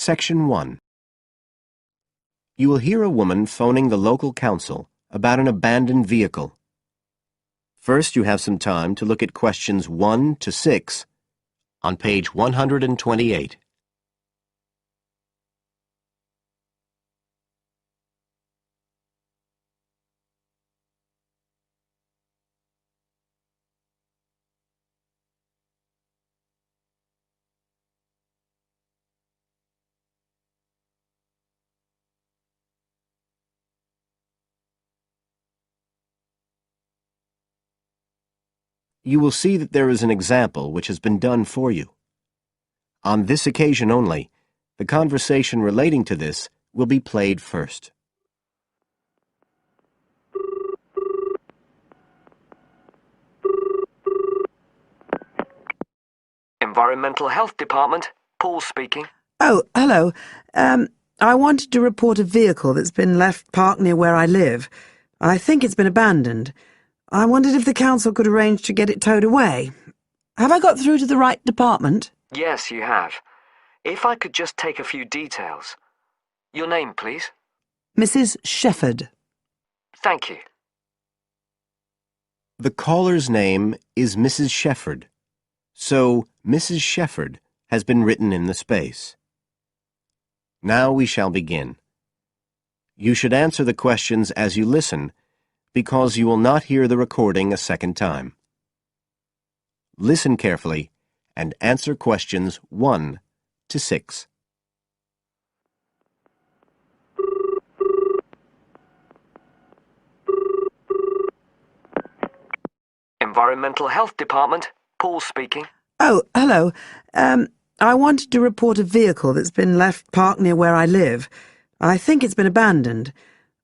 Section 1. You will hear a woman phoning the local council about an abandoned vehicle. First, you have some time to look at questions 1 to 6 on page 128. You will see that there is an example which has been done for you. On this occasion only, the conversation relating to this will be played first. Environmental Health Department, Paul speaking. Oh, hello. I wanted to report a vehicle that's been left parked near where I live. I think it's been abandoned. I wondered if the council could arrange to get it towed away. Have I got through to the right department? Yes, you have. If I could just take a few details. Your name, please? Mrs. Shepherd. Thank you. The caller's name is Mrs. Shepherd, so Mrs. Shepherd has been written in the space. Now we shall begin. You should answer the questions as you listen, because you will not hear the recording a second time. Listen carefully and answer questions 1 to 6. Environmental Health Department, Paul speaking. Oh, hello. I wanted to report a vehicle that's been left parked near where I live. I think it's been abandoned.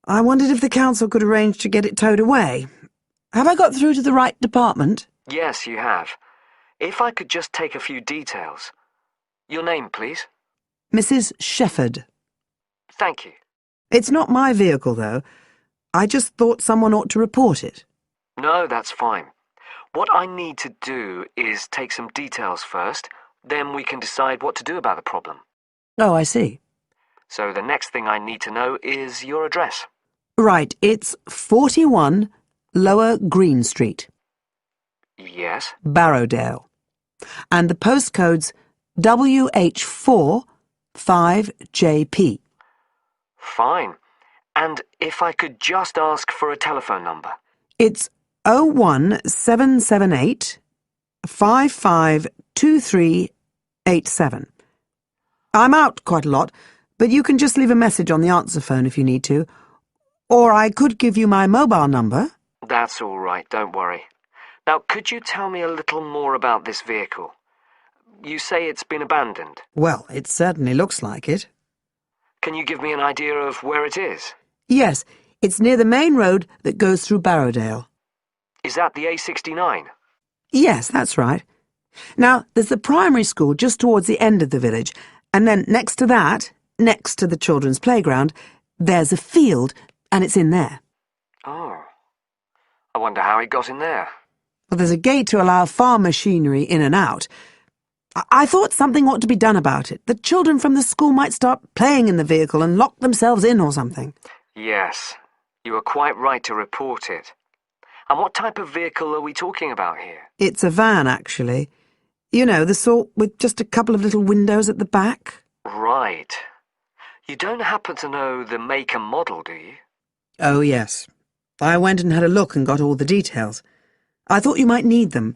I wondered if the council could arrange to get it towed away. Have I got through to the right department? Yes, you have. If I could just take a few details. Your name, please? Mrs. Shepherd. Thank you. It's not my vehicle, though. I just thought someone ought to report it. No, that's fine. What I need to do is take some details first, then we can decide what to do about the problem. Oh, I see. So the next thing I need to know is your address. Right, it's 41 Lower Green Street, Yes? Barrowdale. And the postcode's WH4 5JP. Fine. And if I could just ask for a telephone number. It's 01778 552387. I'm out quite a lot, but you can just leave a message on the answer phone if you need to. Or I could give you my mobile number. That's all right, don't worry. Now, could you tell me a little more about this vehicle? You say it's been abandoned. Well, it certainly looks like it. Can you give me an idea of where it is? Yes, it's near the main road that goes through Barrowdale. Is that the A69? Yes, that's right. Now, there's the primary school just towards the end of the village, and then next to that, next to the children's playground, there's a field, and it's in there. Oh. I wonder how it got in there. Well, there's a gate to allow farm machinery in and out. I thought something ought to be done about it. The children from the school might start playing in the vehicle and lock themselves in or something. Yes, you are quite right to report it. And what type of vehicle are we talking about here? It's a van, actually. You know, the sort with just a couple of little windows at the back. Right. You don't happen to know the make and model, do you? Oh, yes. I went and had a look and got all the details. I thought you might need them.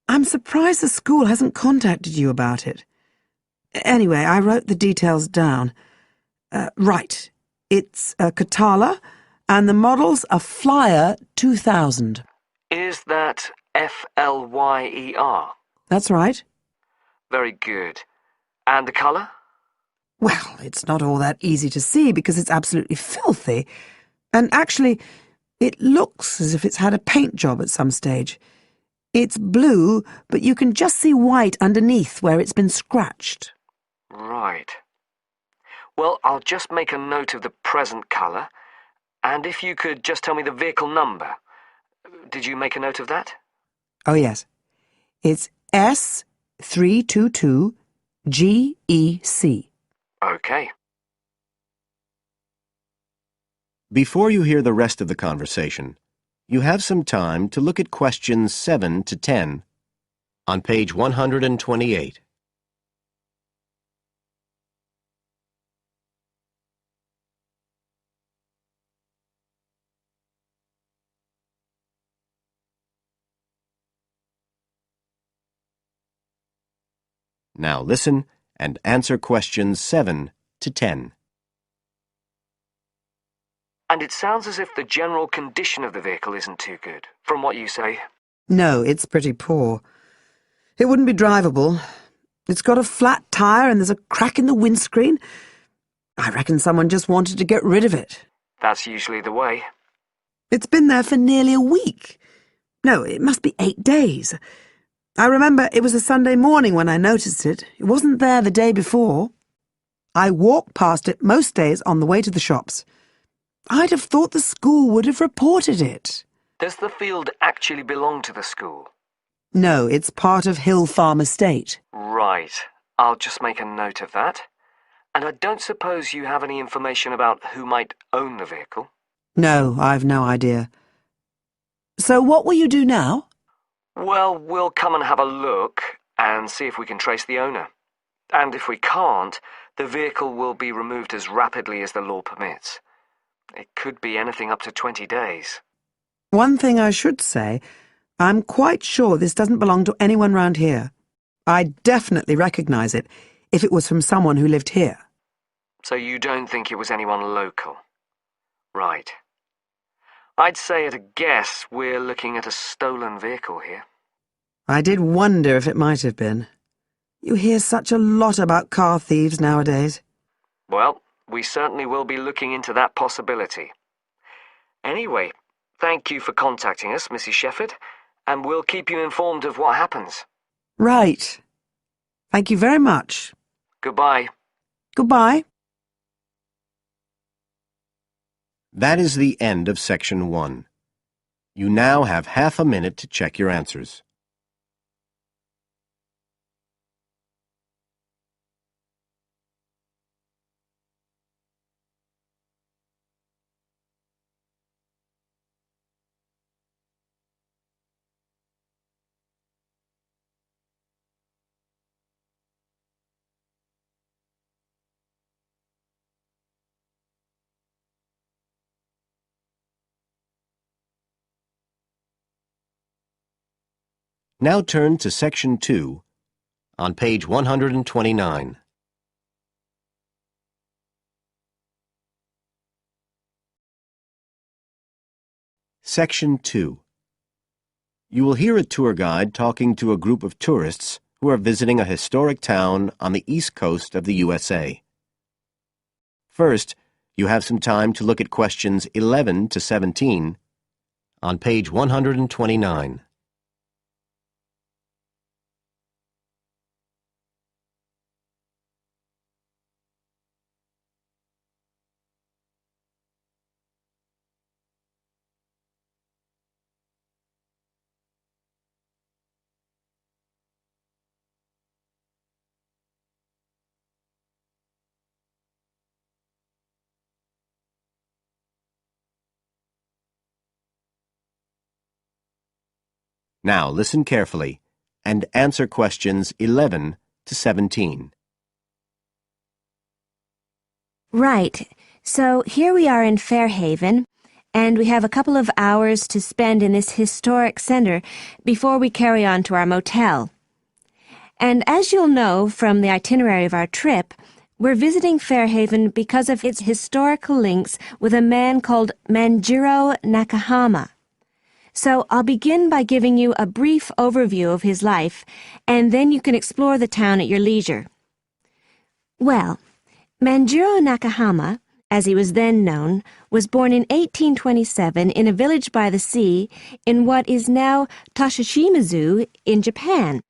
I'm surprised the school hasn't contacted you about it. Anyway, I wrote the details down. Right. It's a Catala, and the model's a Flyer 2000. Is that Flyer? That's right. Very good. And the colour? Well, it's not all that easy to see because it's absolutely filthy. And actually, it looks as if it's had a paint job at some stage. It's blue, but you can just see white underneath where it's been scratched. Right. Well, I'll just make a note of the present colour, and if you could just tell me the vehicle number. Did you make a note of that? Oh, yes. It's S322GEC. Okay. Before you hear the rest of the conversation, you have some time to look at questions 7 to 10 on page 128. Now listen and answer questions 7 to 10. And it sounds as if the general condition of the vehicle isn't too good, from what you say. No, it's pretty poor. It wouldn't be drivable. It's got a flat tire and there's a crack in the windscreen. I reckon someone just wanted to get rid of it. That's usually the way. It's been there for nearly a week. No, it must be 8 days. I remember it was a Sunday morning when I noticed it. It wasn't there the day before. I walk past it most days on the way to the shops. I'd have thought the school would have reported it. Does the field actually belong to the school? No, it's part of Hill Farm Estate. Right. I'll just make a note of that. And I don't suppose you have any information about who might own the vehicle? No, I've no idea. So what will you do now? Well, we'll come and have a look and see if we can trace the owner. And if we can't, the vehicle will be removed as rapidly as the law permits. It could be anything up to 20 days. One thing I should say, I'm quite sure this doesn't belong to anyone round here. I'd definitely recognise it if it was from someone who lived here. So you don't think it was anyone local? Right. I'd say at a guess we're looking at a stolen vehicle here. I did wonder if it might have been. You hear such a lot about car thieves nowadays. Well, we certainly will be looking into that possibility. Anyway, thank you for contacting us, Mrs. Shefford, and we'll keep you informed of what happens. Right. Thank you very much. Goodbye. Goodbye. That is the end of section 1. You now have half a minute to check your answers. Now turn to section 2 on page 129. Section 2. You will hear a tour guide talking to a group of tourists who are visiting a historic town on the east coast of the USA. First, you have some time to look at questions 11 to 17 on page 129. Now listen carefully and answer questions 11 to 17. Right. So here we are in Fairhaven, and we have a couple of hours to spend in this historic center before we carry on to our motel. And as you'll know from the itinerary of our trip, we're visiting Fairhaven because of its historical links with a man called Manjiro Nakahama. So I'll begin by giving you a brief overview of his life, and then you can explore the town at your leisure. Well, Manjiro Nakahama, as he was then known, was born in 1827 in a village by the sea in what is now Toshishima-zu in Japan.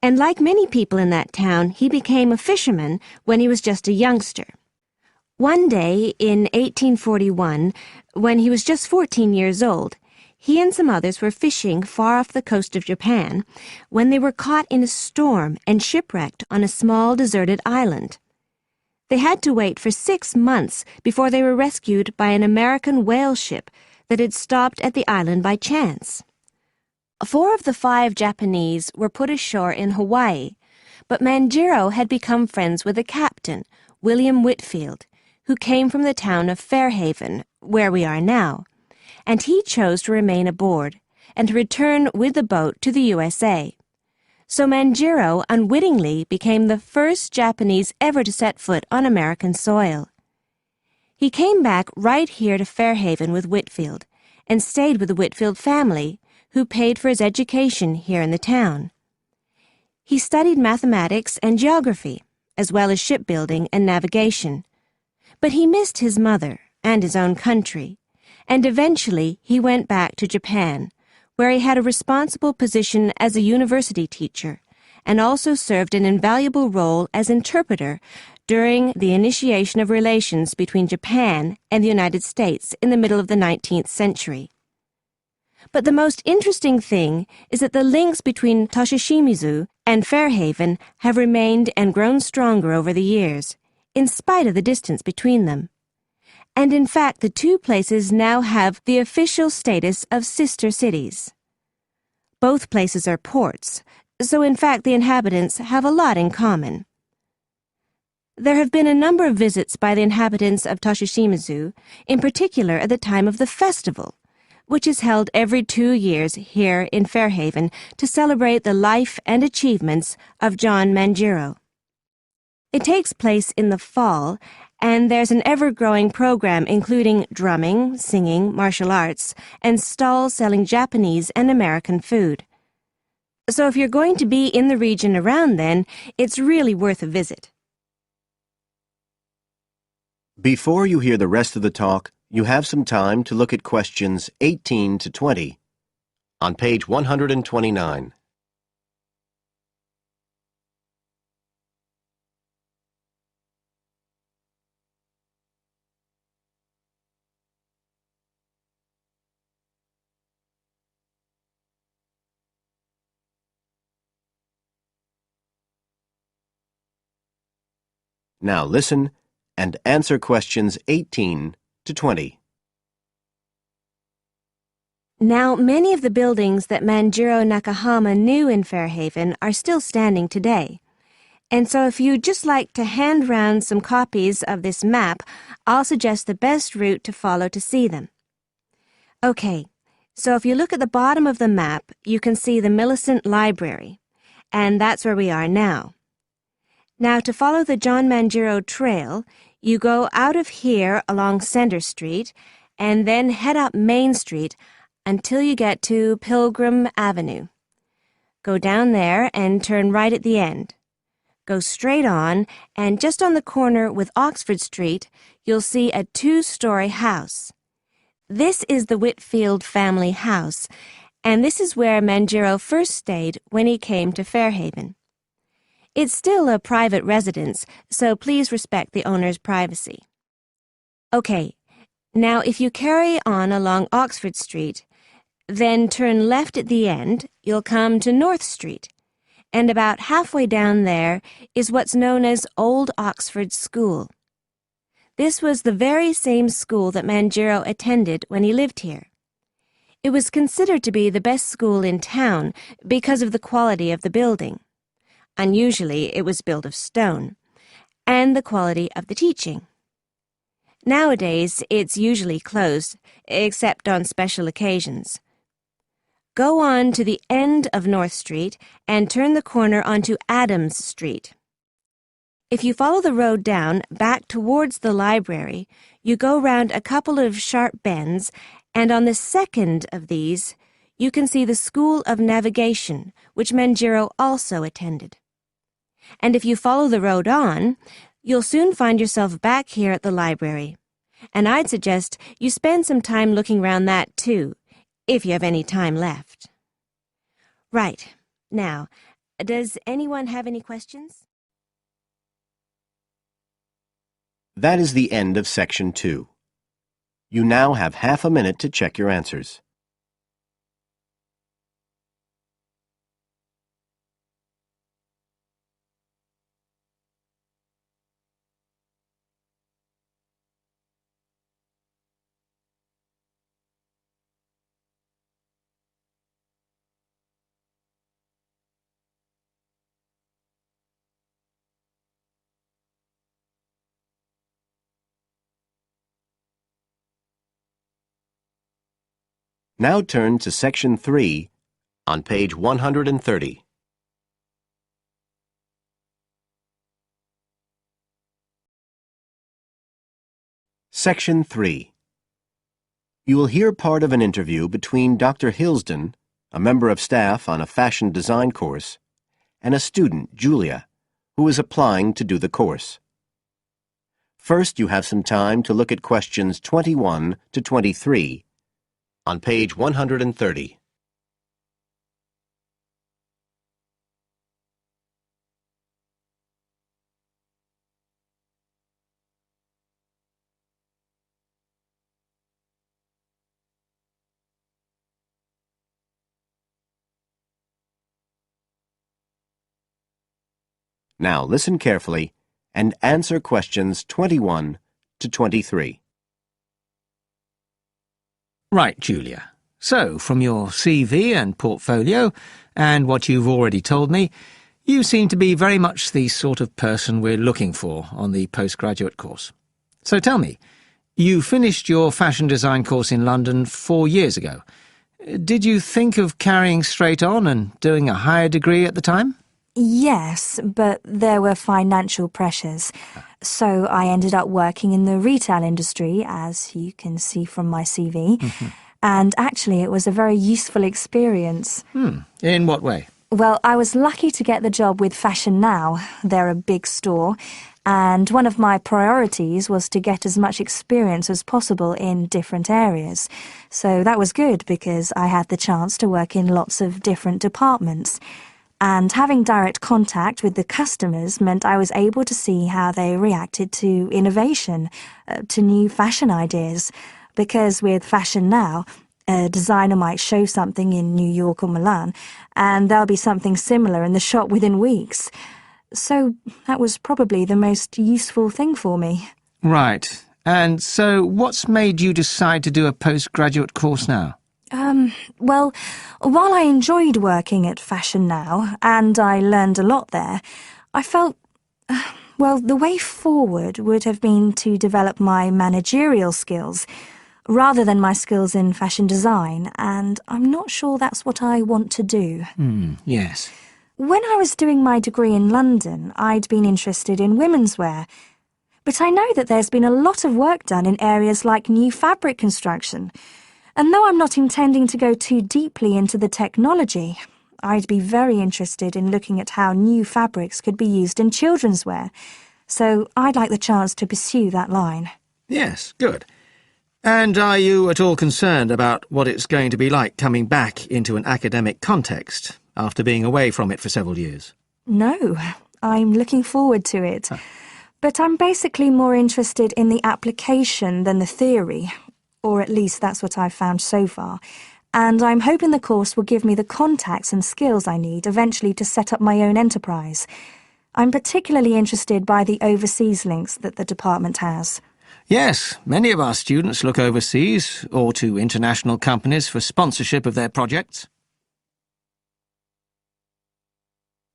And like many people in that town, he became a fisherman when he was just a youngster. One day in 1841, when he was just 14 years old, he and some others were fishing far off the coast of Japan when they were caught in a storm and shipwrecked on a small deserted island. They had to wait for 6 months before they were rescued by an American whale ship that had stopped at the island by chance. 4 of the 5 Japanese were put ashore in Hawaii, but Manjiro had become friends with the captain, William Whitfield, who came from the town of Fairhaven, where we are now, and he chose to remain aboard and to return with the boat to the USA. So Manjiro unwittingly became the first Japanese ever to set foot on American soil. He came back right here to Fairhaven with Whitfield and stayed with the Whitfield family, who paid for his education here in the town. He studied mathematics and geography, as well as shipbuilding and navigation. But he missed his mother and his own country, and eventually he went back to Japan, where he had a responsible position as a university teacher and also served an invaluable role as interpreter during the initiation of relations between Japan and the United States in the middle of the 19th century. But the most interesting thing is that the links between Toshishimizu and Fairhaven have remained and grown stronger over the years, in spite of the distance between them. And in fact, the 2 places now have the official status of sister cities. Both places are ports, so in fact the inhabitants have a lot in common. There have been a number of visits by the inhabitants of Toshishimizu, in particular at the time of the festival, which is held every 2 years here in Fairhaven to celebrate the life and achievements of John Manjiro. It takes place in the fall, and there's an ever-growing program including drumming, singing, martial arts, and stalls selling Japanese and American food. So if you're going to be in the region around then, it's really worth a visit. Before you hear the rest of the talk, you have some time to look at questions 18 to 20 on page 129. Now listen and answer questions 18 to 20. Now, many of the buildings that Manjiro Nakahama knew in Fairhaven are still standing today. And so if you'd just like to hand round some copies of this map, I'll suggest the best route to follow to see them. Okay, so if you look at the bottom of the map, you can see the Millicent Library, and that's where we are now. Now, to follow the John Manjiro Trail, you go out of here along Center Street and then head up Main Street until you get to Pilgrim Avenue. Go down there and turn right at the end. Go straight on, and just on the corner with Oxford Street, you'll see a 2-story house. This is the Whitfield family house, and this is where Manjiro first stayed when he came to Fairhaven. It's still a private residence, so please respect the owner's privacy. Okay, now if you carry on along Oxford Street, then turn left at the end, you'll come to North Street, and about halfway down there is what's known as Old Oxford School. This was the very same school that Manjiro attended when he lived here. It was considered to be the best school in town because of the quality of the building. Unusually, it was built of stone, and the quality of the teaching. Nowadays, it's usually closed, except on special occasions. Go on to the end of North Street and turn the corner onto Adams Street. If you follow the road down back towards the library, you go round a couple of sharp bends, and on the second of these, you can see the School of Navigation, which Manjiro also attended. And if you follow the road on, you'll soon find yourself back here at the library. And I'd suggest you spend some time looking round that too, if you have any time left. Right. Now, does anyone have any questions? That is the end of section 2. You now have half a minute to check your answers. Now turn to Section 3 on page 130. Section 3. You will hear part of an interview between Dr. Hilsden, a member of staff on a fashion design course, and a student, Julia, who is applying to do the course. First, you have some time to look at questions 21 to 23 on page 130. Now listen carefully and answer questions 21 to 23. Right, Julia. So, from your CV and portfolio, and what you've already told me, you seem to be very much the sort of person we're looking for on the postgraduate course. So tell me, you finished your fashion design course in London 4 years ago. Did you think of carrying straight on and doing a higher degree at the time? Yes, but there were financial pressures. So I ended up working in the retail industry, as you can see from my CV. And actually, it was a very useful experience. In what way? Well, I was lucky to get the job with Fashion Now. They're a big store. And one of my priorities was to get as much experience as possible in different areas. So that was good because I had the chance to work in lots of different departments. And having direct contact with the customers meant I was able to see how they reacted to innovation, to new fashion ideas. Because with Fashion Now, a designer might show something in New York or Milan, and there'll be something similar in the shop within weeks. So that was probably the most useful thing for me. Right. And so what's made you decide to do a postgraduate course now? Well, while I enjoyed working at Fashion Now, and I learned a lot there, I felt, well, the way forward would have been to develop my managerial skills, rather than my skills in fashion design, and I'm not sure that's what I want to do. Yes. When I was doing my degree in London, I'd been interested in women's wear, but I know that there's been a lot of work done in areas like new fabric construction. And though I'm not intending to go too deeply into the technology, I'd be very interested in looking at how new fabrics could be used in children's wear. So I'd like the chance to pursue that line. Yes, good. And are you at all concerned about what it's going to be like coming back into an academic context after being away from it for several years? No, I'm looking forward to it. But I'm basically more interested in the application than the theory. Or at least that's what I've found so far. And I'm hoping the course will give me the contacts and skills I need eventually to set up my own enterprise. I'm particularly interested by the overseas links that the department has. Yes, many of our students look overseas or to international companies for sponsorship of their projects.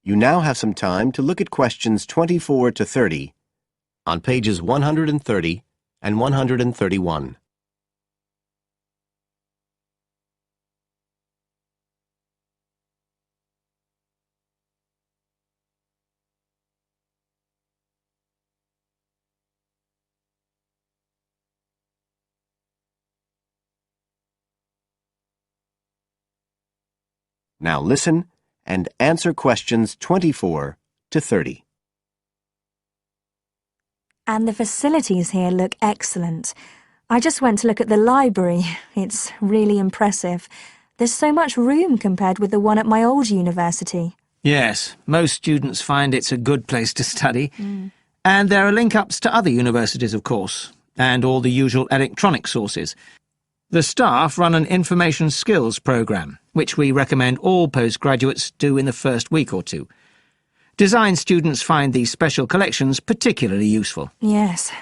You now have some time to look at questions 24 to 30 on pages 130 and 131. Now listen and answer questions 24 to 30. And the facilities here look excellent. I just went to look at the library. It's really impressive. There's so much room compared with the one at my old university. Yes, most students find it's a good place to study. And there are link-ups to other universities, of course, and all the usual electronic sources. The staff run an information skills programme, which we recommend all postgraduates do in the first week or two. Design students find these special collections particularly useful. Yes.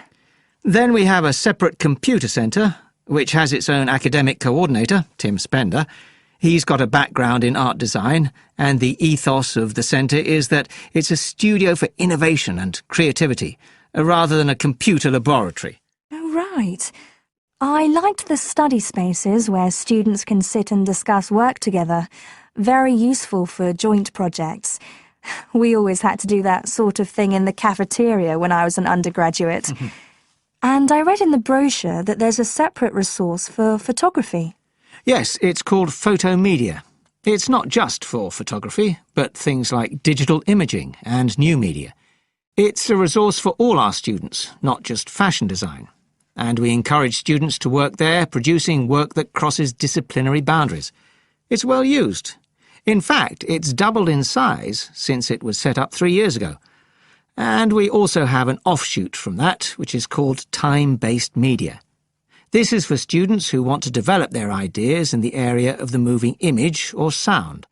Then we have a separate computer centre, which has its own academic coordinator, Tim Spender. He's got a background in art design, and the ethos of the centre is that it's a studio for innovation and creativity, rather than a computer laboratory. Oh, right. I liked the study spaces where students can sit and discuss work together. Very useful for joint projects. We always had to do that sort of thing in the cafeteria when I was an undergraduate. And I read in the brochure that there's a separate resource for photography. Yes, it's called Photomedia. It's not just for photography, but things like digital imaging and new media. It's a resource for all our students, not just fashion design. And we encourage students to work there, producing work that crosses disciplinary boundaries. It's well used. In fact, it's doubled in size since it was set up 3 years ago. And we also have an offshoot from that, which is called time-based media. This is for students who want to develop their ideas in the area of the moving image or sound.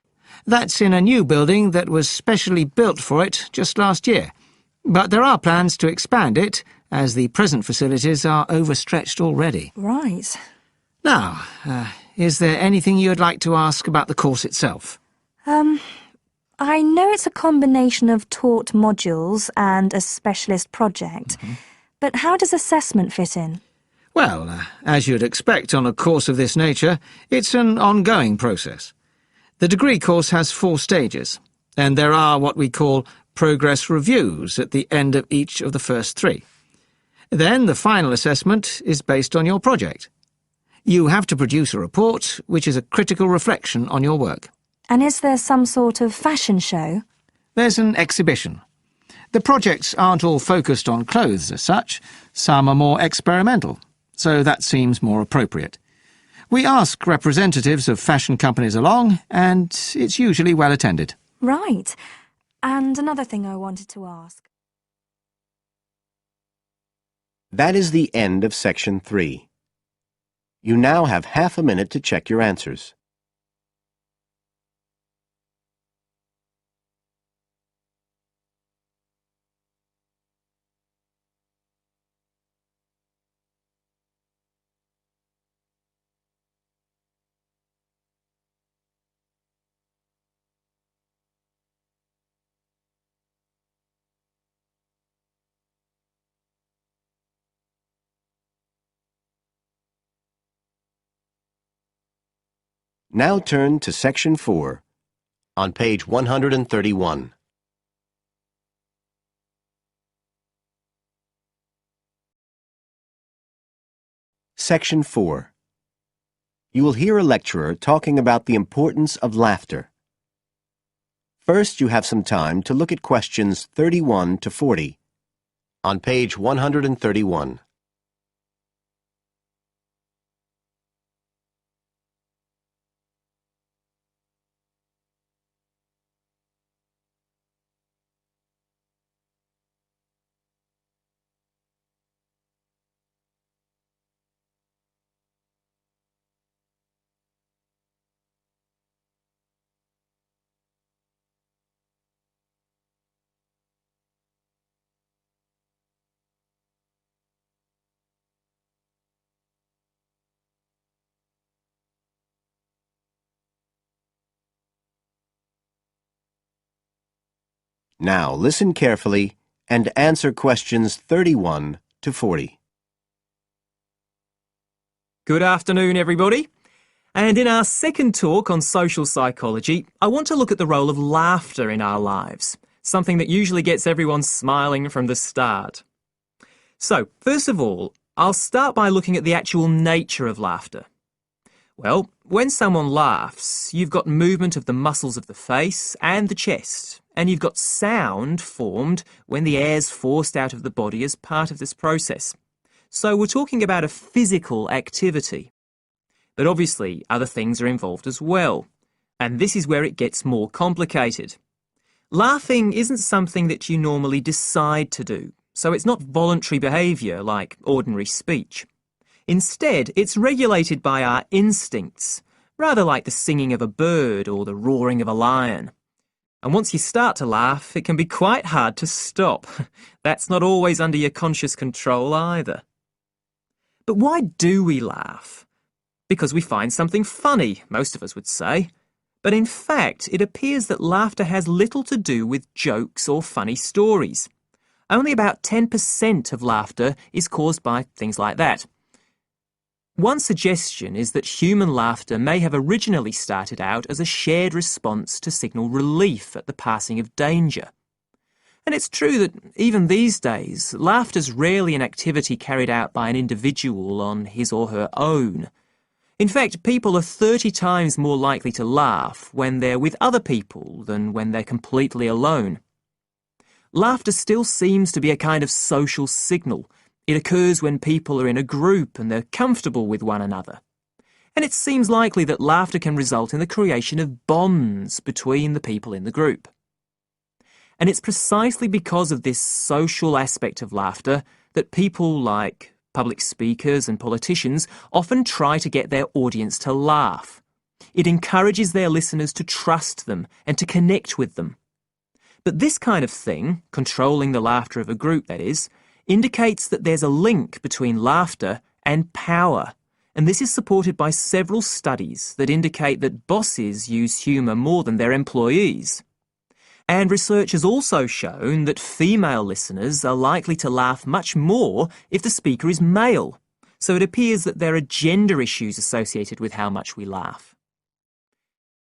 That's in a new building that was specially built for it just last year. But there are plans to expand it, as the present facilities are overstretched already. Right. Now, is there anything you'd like to ask about the course itself? I know it's a combination of taught modules and a specialist project, but how does assessment fit in? Well, as you'd expect on a course of this nature, it's an ongoing process. The degree course has 4 stages, and there are what we call progress reviews at the end of each of the first 3. Then the final assessment is based on your project. You have to produce a report, which is a critical reflection on your work. And is there some sort of fashion show? There's an exhibition. The projects aren't all focused on clothes as such. Some are more experimental, so that seems more appropriate. We ask representatives of fashion companies along, and it's usually well attended. Right. And another thing I wanted to ask. That is the end of Section 3. You now have half a minute to check your answers. Now turn to Section 4, on page 131. Section 4. You will hear a lecturer talking about the importance of laughter. First, you have some time to look at questions 31 to 40, on page 131. Now listen carefully and answer questions 31 to 40. Good afternoon, everybody. And in our second talk on social psychology, I want to look at the role of laughter in our lives, something that usually gets everyone smiling from the start. So, first of all, I'll start by looking at the actual nature of laughter. Well, when someone laughs, you've got movement of the muscles of the face and the chest, and you've got sound formed when the air's forced out of the body as part of this process. So we're talking about a physical activity. But obviously, other things are involved as well, and this is where it gets more complicated. Laughing isn't something that you normally decide to do, so it's not voluntary behaviour like ordinary speech. Instead, it's regulated by our instincts, rather like the singing of a bird or the roaring of a lion. And once you start to laugh, it can be quite hard to stop. That's not always under your conscious control either. But why do we laugh? Because we find something funny, most of us would say. But in fact, it appears that laughter has little to do with jokes or funny stories. Only about 10% of laughter is caused by things like that. One suggestion is that human laughter may have originally started out as a shared response to signal relief at the passing of danger. And it's true that even these days, laughter's rarely an activity carried out by an individual on his or her own. In fact, people are 30 times more likely to laugh when they're with other people than when they're completely alone. Laughter still seems to be a kind of social signal. It occurs when people are in a group and they're comfortable with one another. And it seems likely that laughter can result in the creation of bonds between the people in the group. And it's precisely because of this social aspect of laughter that people like public speakers and politicians often try to get their audience to laugh. It encourages their listeners to trust them and to connect with them. But this kind of thing, controlling the laughter of a group that is, indicates that there's a link between laughter and power. And this is supported by several studies that indicate that bosses use humour more than their employees. And research has also shown that female listeners are likely to laugh much more if the speaker is male. So it appears that there are gender issues associated with how much we laugh.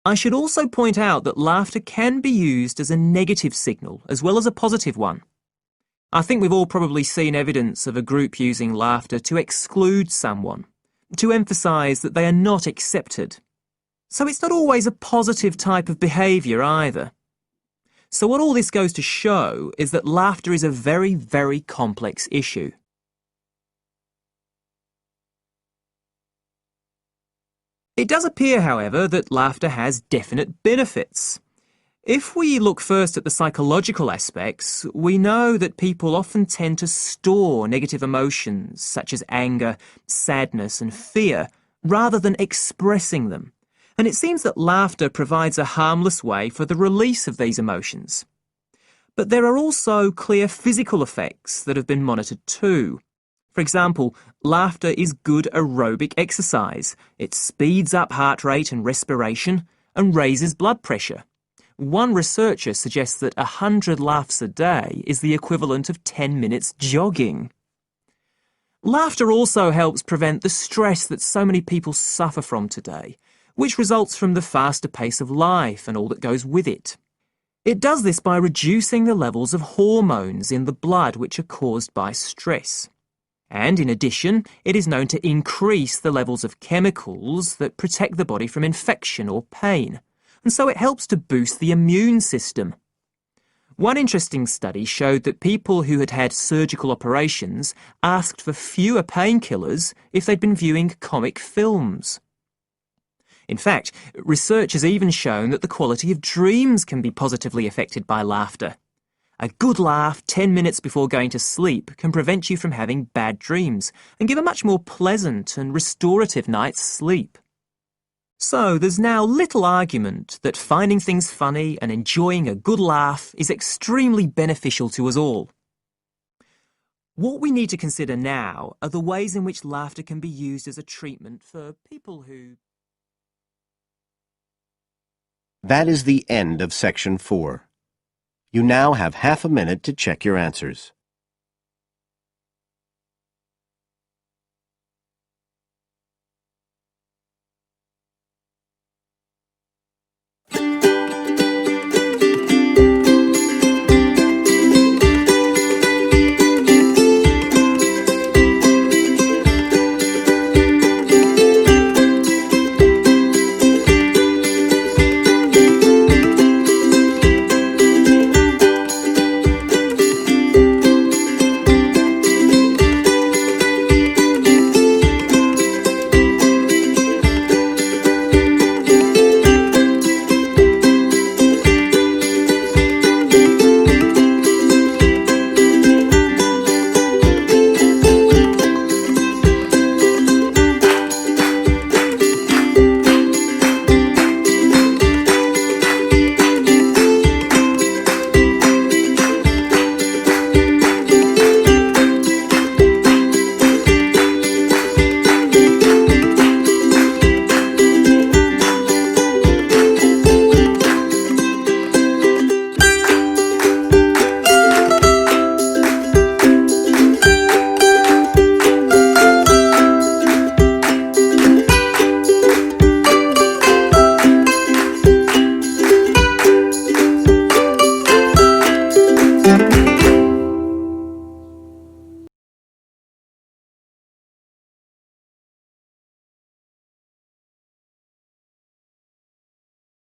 I should also point out that laughter can be used as a negative signal as well as a positive one. I think we've all probably seen evidence of a group using laughter to exclude someone, to emphasise that they are not accepted. So it's not always a positive type of behaviour either. So what all this goes to show is that laughter is a very, very complex issue. It does appear, however, that laughter has definite benefits. If we look first at the psychological aspects, we know that people often tend to store negative emotions such as anger, sadness and fear, rather than expressing them. And it seems that laughter provides a harmless way for the release of these emotions. But there are also clear physical effects that have been monitored too. For example, laughter is good aerobic exercise. It speeds up heart rate and respiration and raises blood pressure. One researcher suggests that 100 laughs a day is the equivalent of 10 minutes jogging. Laughter also helps prevent the stress that so many people suffer from today, which results from the faster pace of life and all that goes with it. It does this by reducing the levels of hormones in the blood which are caused by stress. And in addition, it is known to increase the levels of chemicals that protect the body from infection or pain, and so it helps to boost the immune system. One interesting study showed that people who had had surgical operations asked for fewer painkillers if they'd been viewing comic films. In fact, research has even shown that the quality of dreams can be positively affected by laughter. A good laugh 10 minutes before going to sleep can prevent you from having bad dreams and give a much more pleasant and restorative night's sleep. So there's now little argument that finding things funny and enjoying a good laugh is extremely beneficial to us all. What we need to consider now are the ways in which laughter can be used as a treatment for people who... That is the end of section 4. You now have half a minute to check your answers.